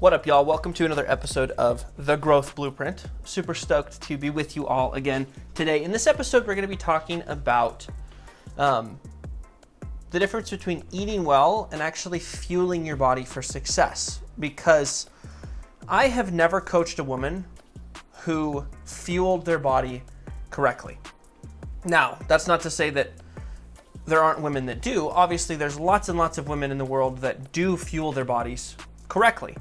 What up, y'all? Welcome to another episode of The Growth Blueprint. Super stoked to be with you all again today. In this episode, we're going to be talking about the difference between eating well and actually fueling your body for success. Because I have never coached a woman who fueled their body correctly. Now, that's not to say that there aren't women that do. Obviously, there's lots and lots of women in the world that do fuel their bodies correctly.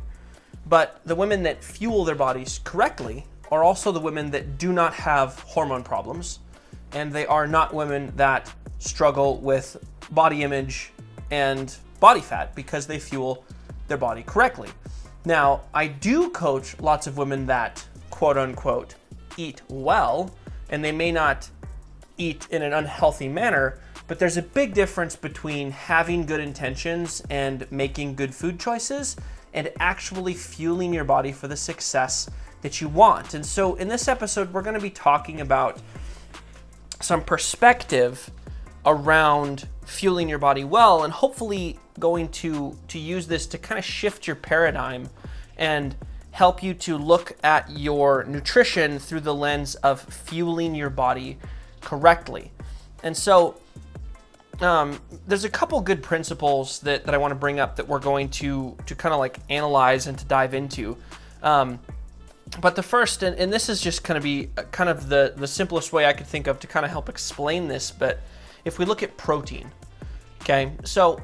But the women that fuel their bodies correctly are also the women that do not have hormone problems, and they are not women that struggle with body image and body fat because they fuel their body correctly. Now, I do coach lots of women that quote unquote eat well, and they may not eat in an unhealthy manner, but there's a big difference between having good intentions and making good food choices and actually fueling your body for the success that you want. And so in this episode, we're going to be talking about some perspective around fueling your body well, and hopefully going to use this to kind of shift your paradigm and help you to look at your nutrition through the lens of fueling your body correctly. And so there's a couple good principles that I want to bring up that we're going to kind of like analyze and to dive into. But the first, and this is just going to be kind of the simplest way I could think of to kind of help explain this, but if we look at protein, okay, so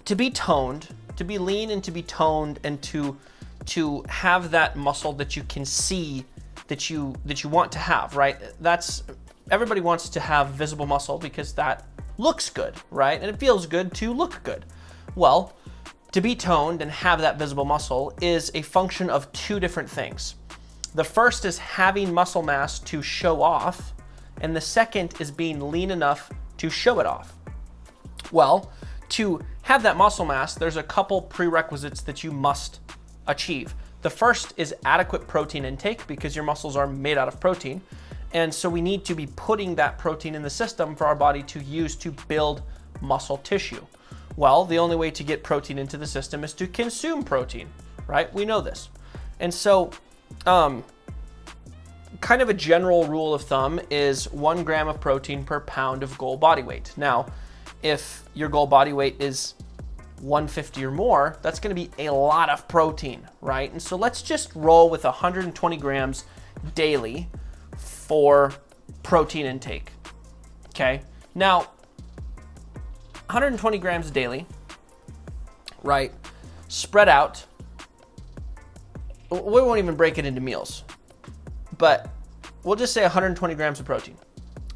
to be toned, to be lean and to be toned and to have that muscle that you can see that you want to have, right? Everybody wants to have visible muscle because that looks good, right? And it feels good to look good. Well, to be toned and have that visible muscle is a function of two different things. The first is having muscle mass to show off, and the second is being lean enough to show it off. Well, to have that muscle mass, there's a couple prerequisites that you must achieve. The first is adequate protein intake because your muscles are made out of protein. And so we need to be putting that protein in the system for our body to use to build muscle tissue. Well, the only way to get protein into the system is to consume protein, right? We know this. And so kind of a general rule of thumb is 1 gram of protein per pound of goal body weight. Now, if your goal body weight is 150 or more, that's going to be a lot of protein, right? And so let's just roll with 120 grams daily for protein intake. Okay, now 120 grams daily, right? Spread out. We won't even break it into meals, but we'll just say 120 grams of protein.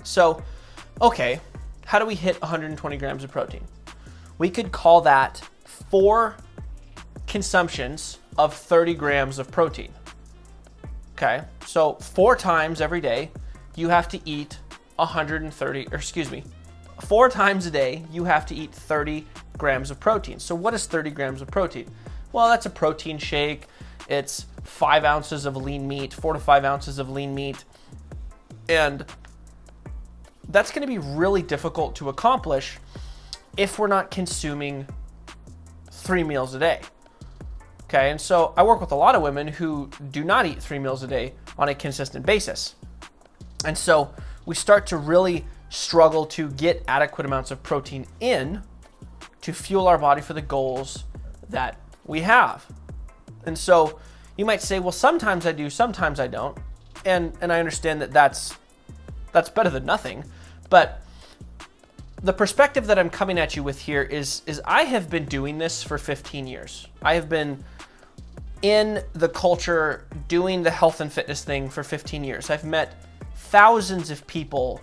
So, okay, how do we hit 120 grams of protein? We could call that 4 consumptions of 30 grams of protein. Okay, so 4 times every day, you have to eat 4 times a day, you have to eat 30 grams of protein. So what is 30 grams of protein? Well, that's a protein shake. It's 5 ounces of lean meat, 4 to 5 ounces of lean meat. And that's going to be really difficult to accomplish if we're not consuming 3 meals a day. Okay, and so I work with a lot of women who do not eat 3 meals a day on a consistent basis. And so we start to really struggle to get adequate amounts of protein in to fuel our body for the goals that we have. And so you might say, well, sometimes I do, sometimes I don't. And I understand that that's better than nothing. But the perspective that I'm coming at you with here is I have been doing this for 15 years. I have been in the culture doing the health and fitness thing for 15 years. I've met thousands of people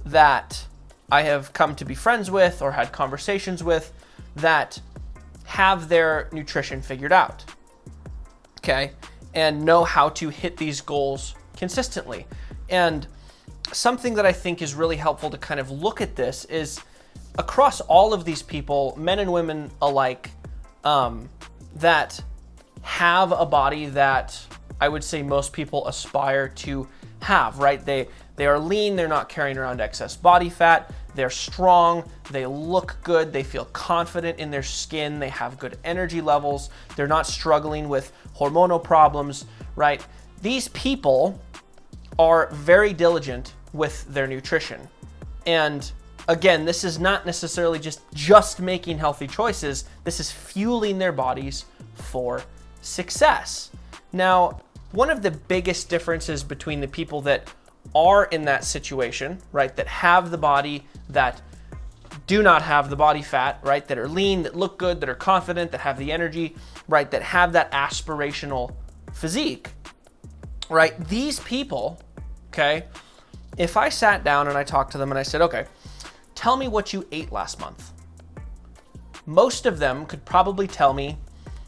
that I have come to be friends with or had conversations with that have their nutrition figured out, okay, and know how to hit these goals consistently. And something that I think is really helpful to kind of look at this is across all of these people, men and women alike, that have a body that I would say most people aspire to have, right? They are lean, they're not carrying around excess body fat, they're strong, they look good, they feel confident in their skin, they have good energy levels, they're not struggling with hormonal problems, right? These people are very diligent with their nutrition. And again, this is not necessarily just making healthy choices. This is fueling their bodies for success. Now, one of the biggest differences between the people that are in that situation, right, that have the body, that do not have the body fat, right, that are lean, that look good, that are confident, that have the energy, right, that have that aspirational physique, right, these people, okay, if I sat down and I talked to them and I said, okay, tell me what you ate last month. Most of them could probably tell me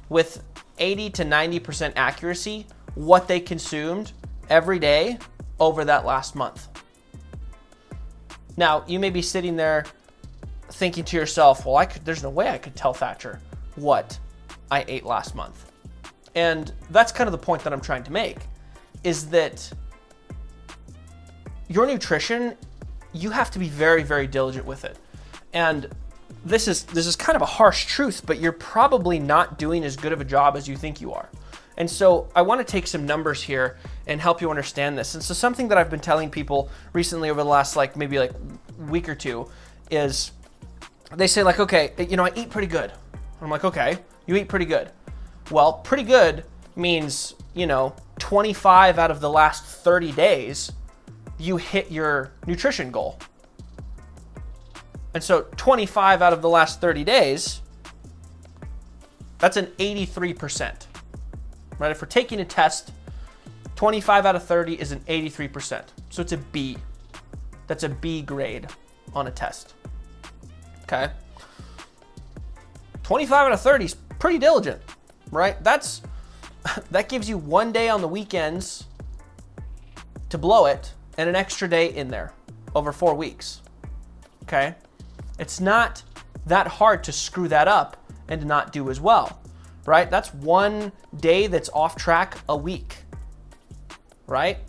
with 80 to 90% accuracy what they consumed every day over that last month. Now, you may be sitting there thinking to yourself, well, there's no way I could tell Thatcher what I ate last month. And that's kind of the point that I'm trying to make, is that your nutrition, you have to be very, very diligent with it. And this is kind of a harsh truth, but you're probably not doing as good of a job as you think you are. And so I want to take some numbers here and help you understand this. And so something that I've been telling people recently over the last maybe week or two is they say okay, I eat pretty good. I'm like, okay, you eat pretty good. Well, pretty good means, 25 out of the last 30 days, you hit your nutrition goal. And so 25 out of the last 30 days, that's an 83%. Right? If we're taking a test, 25 out of 30 is an 83%. So it's a B. That's a B grade on a test. Okay? 25 out of 30 is pretty diligent, right? That gives you one day on the weekends to blow it and an extra day in there over 4 weeks. Okay? It's not that hard to screw that up and to not do as well. Right? That's one day that's off track a week, right?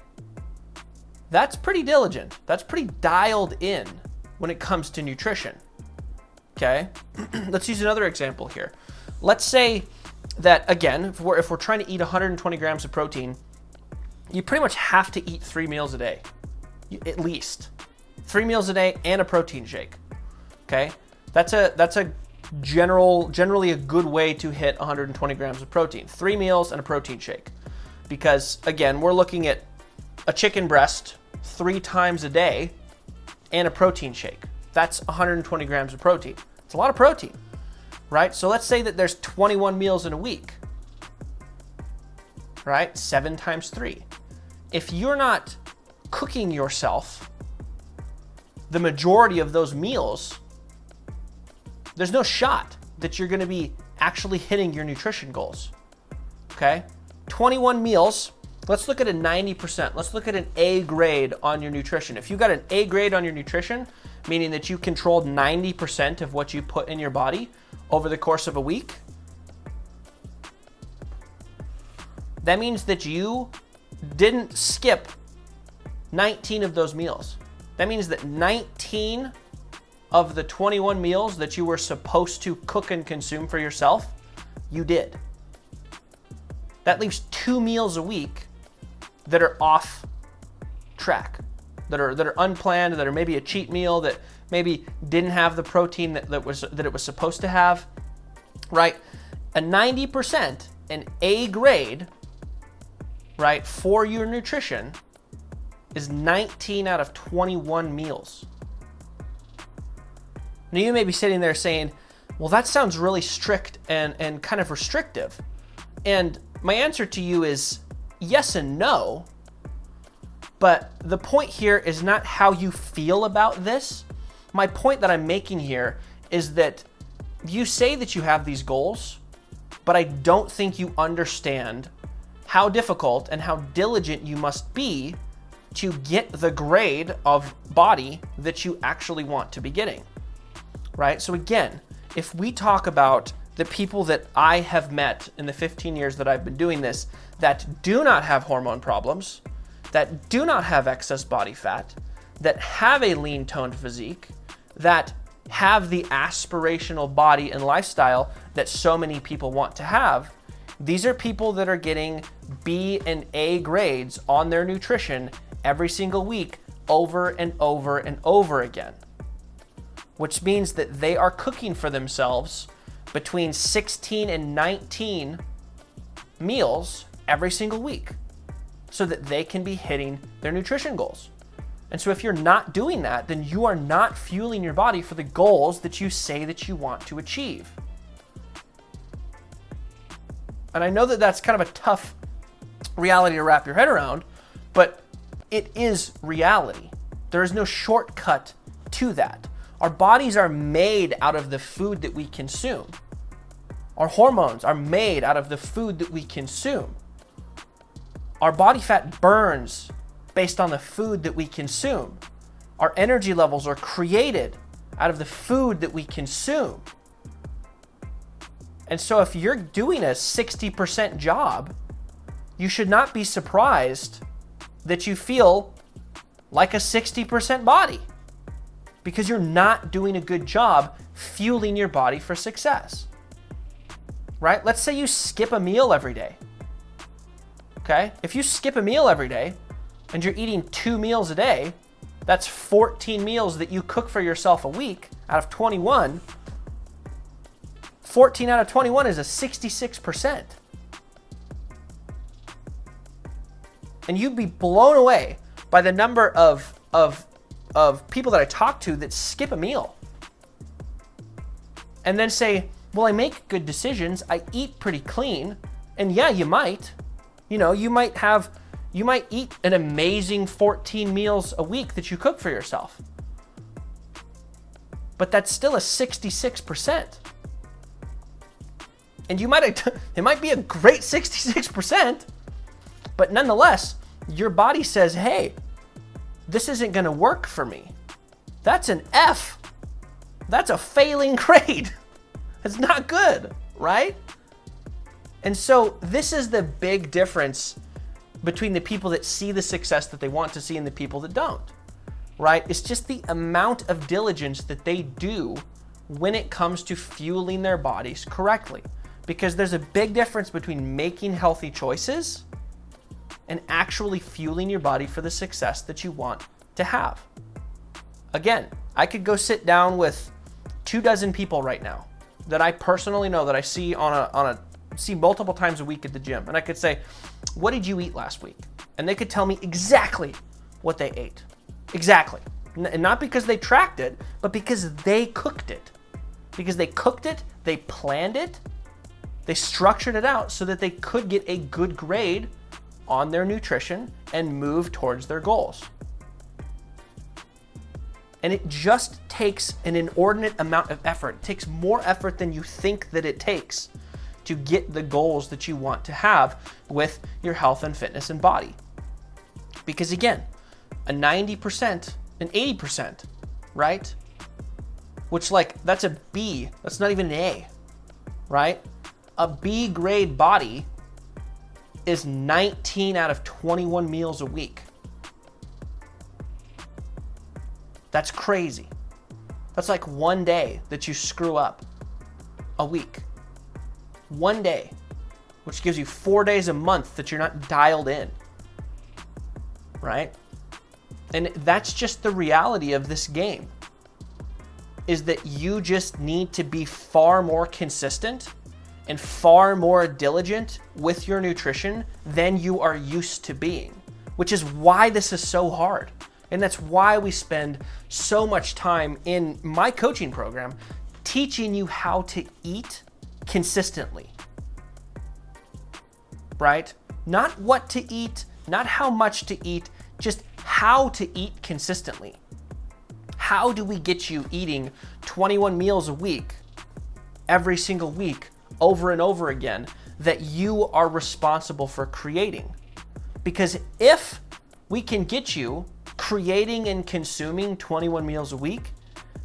That's pretty diligent. That's pretty dialed in when it comes to nutrition, okay? Let's use another example here. Let's say that, again, if we're trying to eat 120 grams of protein, you pretty much have to eat 3 meals a day, at least. 3 meals a day and a protein shake, okay? That's a generally a good way to hit 120 grams of protein. 3 meals and a protein shake. Because again, we're looking at a chicken breast 3 times a day and a protein shake. That's 120 grams of protein. It's a lot of protein, right? So let's say that there's 21 meals in a week, right? 7 times 3. If you're not cooking yourself the majority of those meals, there's no shot that you're going to be actually hitting your nutrition goals, okay? 21 meals, let's look at a 90%. Let's look at an A grade on your nutrition. If you got an A grade on your nutrition, meaning that you controlled 90% of what you put in your body over the course of a week, that means that you didn't skip 19 of those meals. That means that 19 of the 21 meals that you were supposed to cook and consume for yourself, you did. That leaves 2 meals a week that are off track, that are unplanned, that are maybe a cheat meal, that maybe didn't have the protein that it was supposed to have, right? A 90%, an A grade, right, for your nutrition is 19 out of 21 meals. Now you may be sitting there saying, well, that sounds really strict and kind of restrictive. And my answer to you is yes and no, but the point here is not how you feel about this. My point that I'm making here is that you say that you have these goals, but I don't think you understand how difficult and how diligent you must be to get the grade of body that you actually want to be getting. Right? So again, if we talk about the people that I have met in the 15 years that I've been doing this that do not have hormone problems, that do not have excess body fat, that have a lean toned physique, that have the aspirational body and lifestyle that so many people want to have. These are people that are getting B and A grades on their nutrition every single week over and over and over again, which means that they are cooking for themselves between 16 and 19 meals every single week so that they can be hitting their nutrition goals. And so if you're not doing that, then you are not fueling your body for the goals that you say that you want to achieve. And I know that that's kind of a tough reality to wrap your head around, but it is reality. There is no shortcut to that. Our bodies are made out of the food that we consume. Our hormones are made out of the food that we consume. Our body fat burns based on the food that we consume. Our energy levels are created out of the food that we consume. And so if you're doing a 60% job, you should not be surprised that you feel like a 60% body, because you're not doing a good job fueling your body for success, right? Let's say you skip a meal every day, okay? If you skip a meal every day and you're eating 2 meals a day, that's 14 meals that you cook for yourself a week out of 21. 14 out of 21 is a 66%. And you'd be blown away by the number of people that I talk to that skip a meal and then say, well, I make good decisions, I eat pretty clean. And yeah, you might, you might eat an amazing 14 meals a week that you cook for yourself. But that's still a 66%. And it might be a great 66%, but nonetheless, your body says, hey, this isn't gonna work for me. That's an F. That's a failing grade. It's not good, right? And so this is the big difference between the people that see the success that they want to see and the people that don't, right? It's just the amount of diligence that they do when it comes to fueling their bodies correctly. Because there's a big difference between making healthy choices and actually fueling your body for the success that you want to have. Again, I could go sit down with 24 people right now that I personally know, that I see see multiple times a week at the gym. And I could say, what did you eat last week? And they could tell me exactly what they ate. Exactly. And not because they tracked it, but because they cooked it. Because they cooked it, they planned it, they structured it out so that they could get a good grade on their nutrition and move towards their goals. And it just takes an inordinate amount of effort. It takes more effort than you think that it takes to get the goals that you want to have with your health and fitness and body. Because again, a 90%, an 80%, right? Which that's a B, that's not even an A, right? A B grade body is 19 out of 21 meals a week. That's crazy. That's like one day that you screw up a week. One day, which gives you 4 days a month that you're not dialed in, right? And that's just the reality of this game, is that you just need to be far more consistent and far more diligent with your nutrition than you are used to being, which is why this is so hard. And that's why we spend so much time in my coaching program teaching you how to eat consistently, right? Not what to eat, not how much to eat, just how to eat consistently. How do we get you eating 21 meals a week, every single week, over and over again, that you are responsible for creating? Because if we can get you creating and consuming 21 meals a week,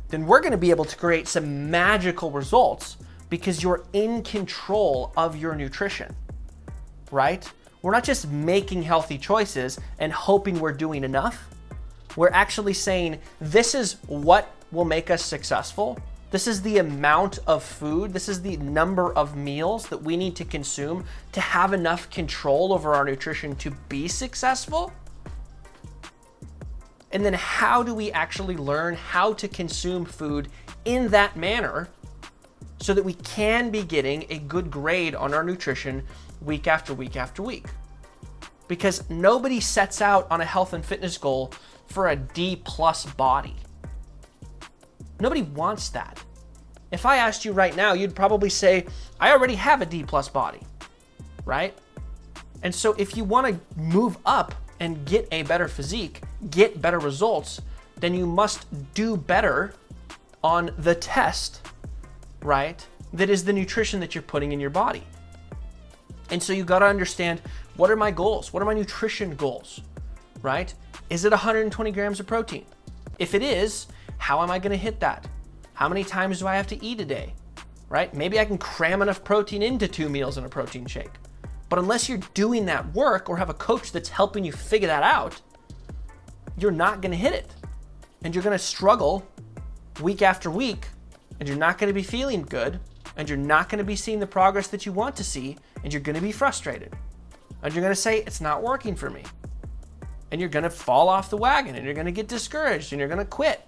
then we're gonna be able to create some magical results because you're in control of your nutrition, right? We're not just making healthy choices and hoping we're doing enough. We're actually saying, this is what will make us successful. This is the amount of food, this is the number of meals that we need to consume to have enough control over our nutrition to be successful. And then how do we actually learn how to consume food in that manner so that we can be getting a good grade on our nutrition week after week after week? Because nobody sets out on a health and fitness goal for a D+ body. Nobody wants that. If I asked you right now, you'd probably say, I already have a D+ body, right? And so if you want to move up and get a better physique, get better results, then you must do better on the test, right? That is the nutrition that you're putting in your body. And so you got to understand, what are my goals? What are my nutrition goals, right? Is it 120 grams of protein? If it is, how am I going to hit that? How many times do I have to eat a day, right? Maybe I can cram enough protein into 2 meals in a protein shake. But unless you're doing that work or have a coach that's helping you figure that out, you're not going to hit it. And you're going to struggle week after week, and you're not going to be feeling good, and you're not going to be seeing the progress that you want to see, and you're going to be frustrated. And you're going to say, it's not working for me. And you're going to fall off the wagon, and you're going to get discouraged, and you're going to quit.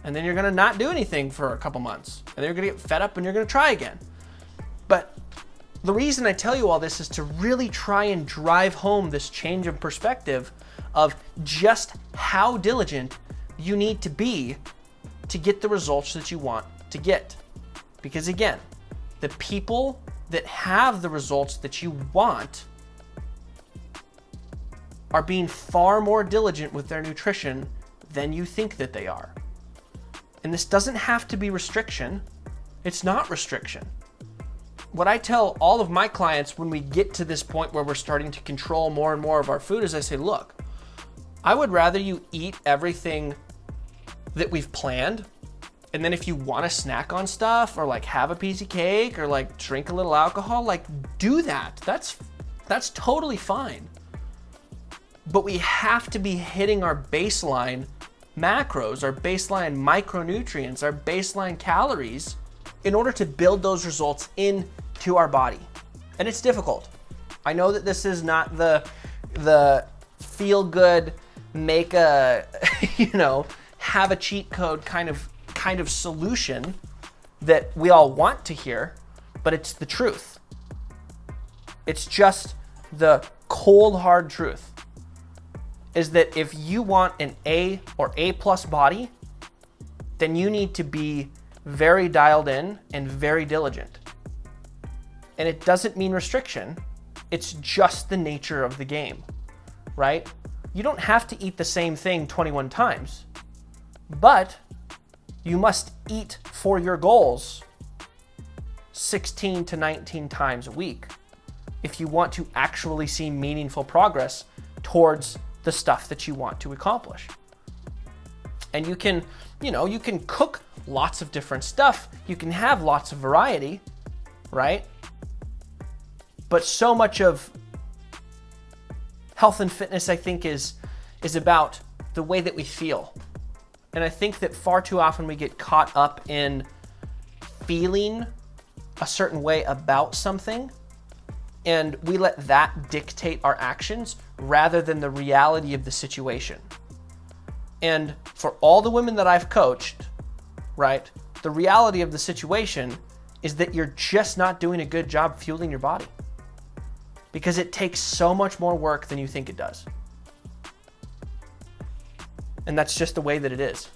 And then you're going to not do anything for a couple months, and then you're going to get fed up, and you're going to try again. But the reason I tell you all this is to really try and drive home this change of perspective of just how diligent you need to be to get the results that you want to get. Because again, the people that have the results that you want are being far more diligent with their nutrition than you think that they are. And this doesn't have to be restriction. It's not restriction. What I tell all of my clients when we get to this point where we're starting to control more and more of our food is I say, look, I would rather you eat everything that we've planned. And then if you want to snack on stuff or like have a piece of cake or like drink a little alcohol, like do that. That's totally fine. But we have to be hitting our baseline macros, our baseline micronutrients, our baseline calories in order to build those results into our body. And it's difficult. I know that this is not the feel good, make a, have a cheat code kind of solution that we all want to hear, but it's the truth. It's just the cold hard truth is that if you want an A or A+ body, then you need to be very dialed in and very diligent. And it doesn't mean restriction. It's just the nature of the game, right? You don't have to eat the same thing 21 times, but you must eat for your goals 16 to 19 times a week if you want to actually see meaningful progress towards the stuff that you want to accomplish. And you can cook lots of different stuff. You can have lots of variety, right? But so much of health and fitness, I think, is about the way that we feel. And I think that far too often we get caught up in feeling a certain way about something, and we let that dictate our actions rather than the reality of the situation. And for all the women that I've coached, right, the reality of the situation is that you're just not doing a good job fueling your body because it takes so much more work than you think it does. And that's just the way that it is.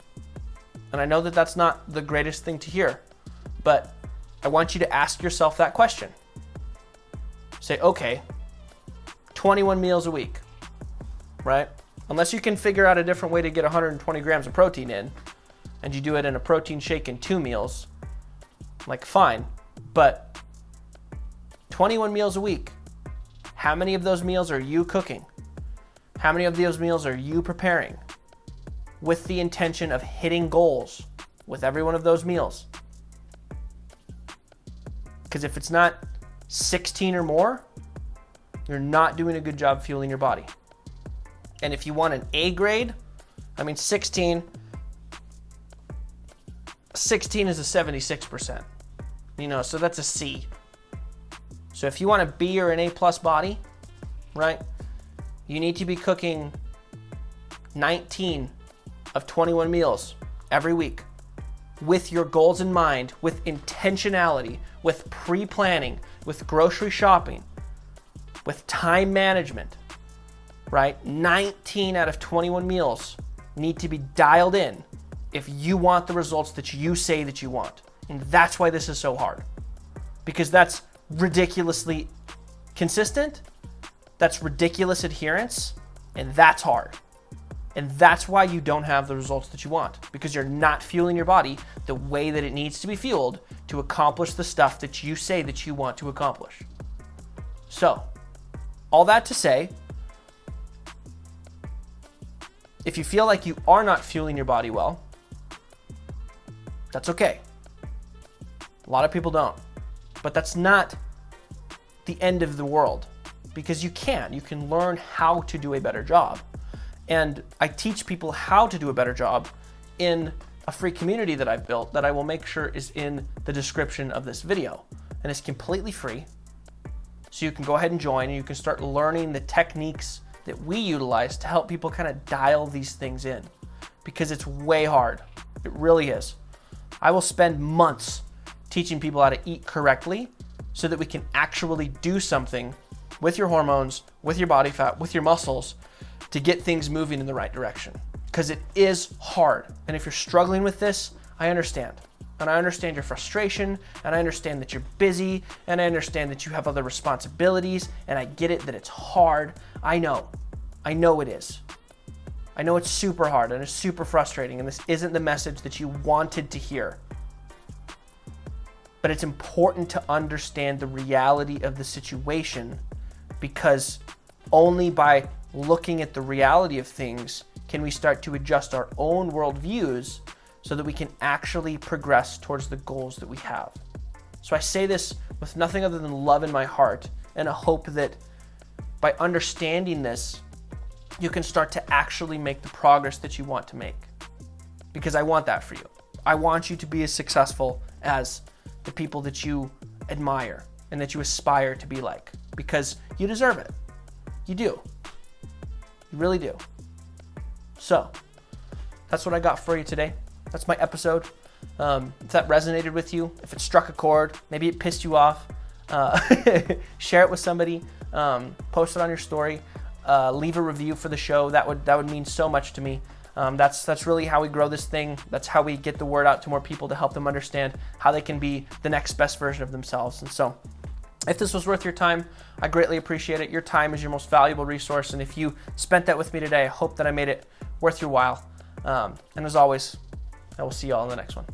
And I know that that's not the greatest thing to hear, but I want you to ask yourself that question. Say, okay, 21 meals a week, right? Unless you can figure out a different way to get 120 grams of protein in, and you do it in a protein shake in 2 meals, like fine, but 21 meals a week, how many of those meals are you cooking? How many of those meals are you preparing with the intention of hitting goals with every one of those meals? Because if it's not 16 or more, you're not doing a good job fueling your body. And if you want an A grade, 16, 16 is a 76%. So that's a C. So if you want a B or an A plus body, right, you need to be cooking 19 of 21 meals every week with your goals in mind, with intentionality, with pre-planning, with grocery shopping, with time management, right? 19 out of 21 meals need to be dialed in if you want the results that you say that you want. And that's why this is so hard, because that's ridiculously consistent, that's ridiculous adherence, and that's hard. And that's why you don't have the results that you want, because you're not fueling your body the way that it needs to be fueled to accomplish the stuff that you say that you want to accomplish. So, all that to say, if you feel like you are not fueling your body well, that's okay. A lot of people don't. But that's not the end of the world, because you can learn how to do a better job. And I teach people how to do a better job in a free community that I've built that I will make sure is in the description of this video. And it's completely free. So you can go ahead and join, and you can start learning the techniques that we utilize to help people kind of dial these things in, because it's way hard. It really is. I will spend months teaching people how to eat correctly so that we can actually do something with your hormones, with your body fat, with your muscles, to get things moving in the right direction, because it is hard. And if you're struggling with this, I understand. And I understand your frustration, and I understand that you're busy, and I understand that you have other responsibilities, and I get it that it's hard. I know it is. I know it's super hard and it's super frustrating, and this isn't the message that you wanted to hear. But it's important to understand the reality of the situation, because only by looking at the reality of things can we start to adjust our own worldviews so that we can actually progress towards the goals that we have. So I say this with nothing other than love in my heart, and a hope that by understanding this, you can start to actually make the progress that you want to make. Because I want that for you. I want you to be as successful as the people that you admire and that you aspire to be like, because you deserve it. You do. You really do. So, that's what I got for you today. That's my episode. If that resonated with you, if it struck a chord, maybe it pissed you off, share it with somebody, post it on your story, leave a review for the show. That would mean so much to me. That's really how we grow this thing. That's how we get the word out to more people, to help them understand how they can be the next best version of themselves. And so, if this was worth your time, I greatly appreciate it. Your time is your most valuable resource, and if you spent that with me today, I hope that I made it worth your while. And as always, I will see you all in the next one.